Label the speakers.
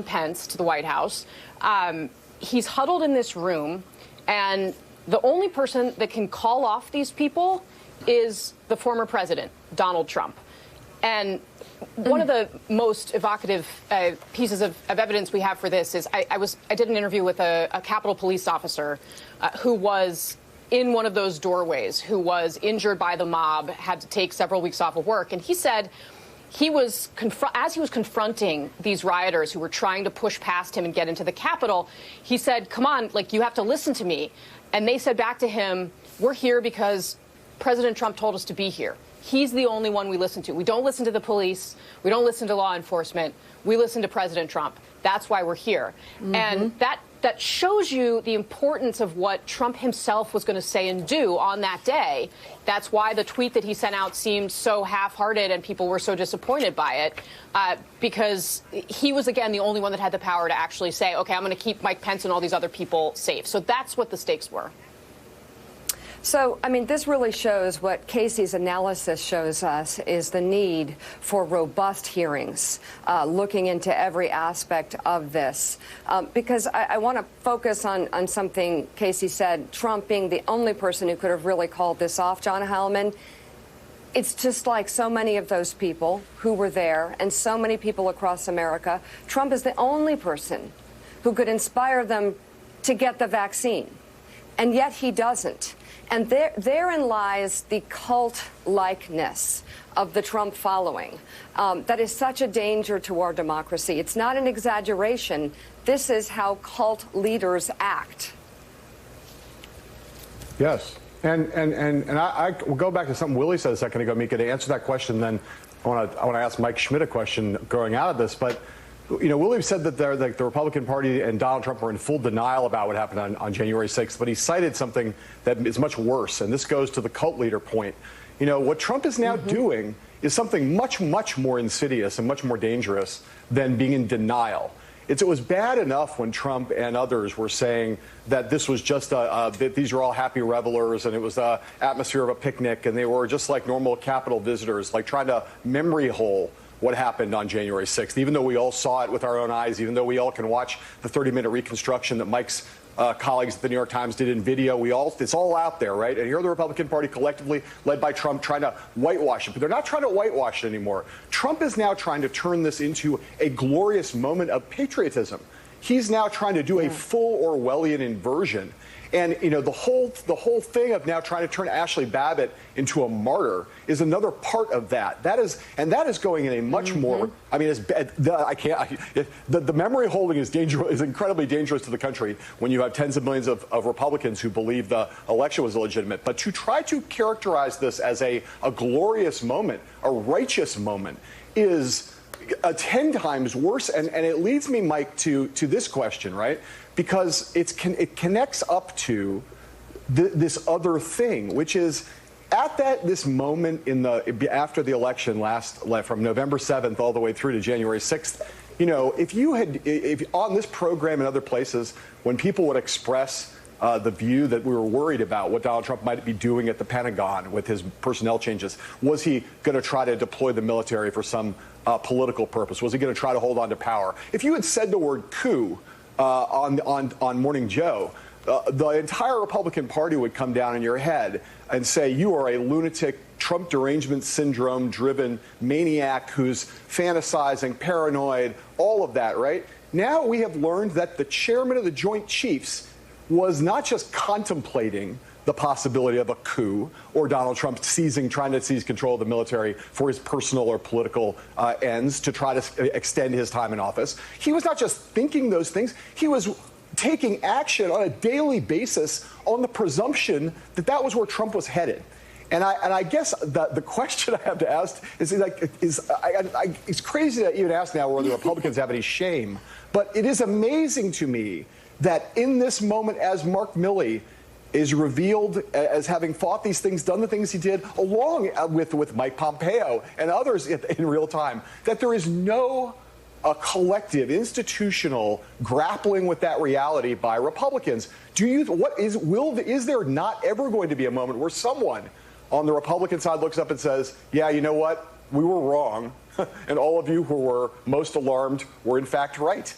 Speaker 1: Pence to the White House. He's huddled in this room, and the only person that can call off these people is the former president, Donald Trump. And one of the most evocative pieces of evidence we have for this is I did an interview with a Capitol Police officer who was in one of those doorways, who was injured by the mob, had to take several weeks off of work. And he said he was as he was confronting these rioters who were trying to push past him and get into the Capitol, he said, "Come on, like, you have to listen to me." And they said back to him, "We're here because President Trump told us to be here. He's the only one we listen to. We don't listen to the police. We don't listen to law enforcement. We listen to President Trump. That's why we're here." And that shows you the importance of what Trump himself was going to say and do on that day. That's why the tweet that he sent out seemed so half-hearted and people were so disappointed by it, because he was, again, the only one that had the power to actually say, OK, I'm going to keep Mike Pence and all these other people safe. So that's what the stakes were.
Speaker 2: So, I mean, this really shows what Casey's analysis shows us is the need for robust hearings, looking into every aspect of this. Because I want to focus on something Casey said, Trump being the only person who could have really called this off, John Heilemann. It's just like so many of those people who were there and so many people across America. Trump is the only person who could inspire them to get the vaccine. And yet he doesn't. And therein lies the cult-likeness of the Trump following. That is such a danger to our democracy. It's not an exaggeration. This is how cult leaders act.
Speaker 3: Yes. And I will go back to something Willie said a second ago, Mika, to answer that question. Then I want to ask Mike Schmidt a question going out of this. But you know, Willie said that the Republican Party and Donald Trump were in full denial about what happened on January 6th, but he cited something that is much worse, and this goes to the cult leader point. You know, what Trump is now doing is something much, much more insidious and much more dangerous than being in denial. It was bad enough when Trump and others were saying that this was just that these are all happy revelers and it was the atmosphere of a picnic and they were just like normal Capitol visitors, like trying to memory hole what happened on January 6th, even though we all saw it with our own eyes, even though we all can watch the 30-minute reconstruction that Mike's colleagues at the New York Times did in video. It's all out there, right? And here the Republican Party collectively, led by Trump, trying to whitewash it. But they're not trying to whitewash it anymore. Trump is now trying to turn this into a glorious moment of patriotism. He's now trying to do a full Orwellian inversion. And, you know, the whole thing of now trying to turn Ashley Babbitt into a martyr is another part of that. That is going in a much more, I mean, the memory holding is dangerous, is incredibly dangerous to the country when you have tens of millions of Republicans who believe the election was illegitimate. But to try to characterize this as a glorious moment, a righteous moment, is 10 times worse. And it leads me, Mike, to this question, right? Because it connects up to this other thing, which is at this moment after the election from November 7th all the way through to January 6th, you know, if on this program and other places, when people would express the view that we were worried about what Donald Trump might be doing at the Pentagon with his personnel changes, was he going to try to deploy the military for some political purpose? Was he going to try to hold on to power? If you had said the word coup on Morning Joe, the entire Republican Party would come down in your head and say you are a lunatic, Trump derangement syndrome driven maniac who's fantasizing, paranoid, all of that, right? Now we have learned that the chairman of the Joint Chiefs was not just contemplating the possibility of a coup or Donald Trump trying to seize control of the military for his personal or political ends to try to extend his time in office. He was not just thinking those things. He was taking action on a daily basis on the presumption that that was where Trump was headed. And I guess the question I have to ask is it's crazy to even ask now whether the Republicans have any shame, but it is amazing to me that in this moment, as Mark Milley is revealed as having fought these things, done the things he did, along with Mike Pompeo and others in real time, that there is no collective, institutional grappling with that reality by Republicans. Is there not ever going to be a moment where someone on the Republican side looks up and says, yeah, you know what, we were wrong, and all of you who were most alarmed were in fact right?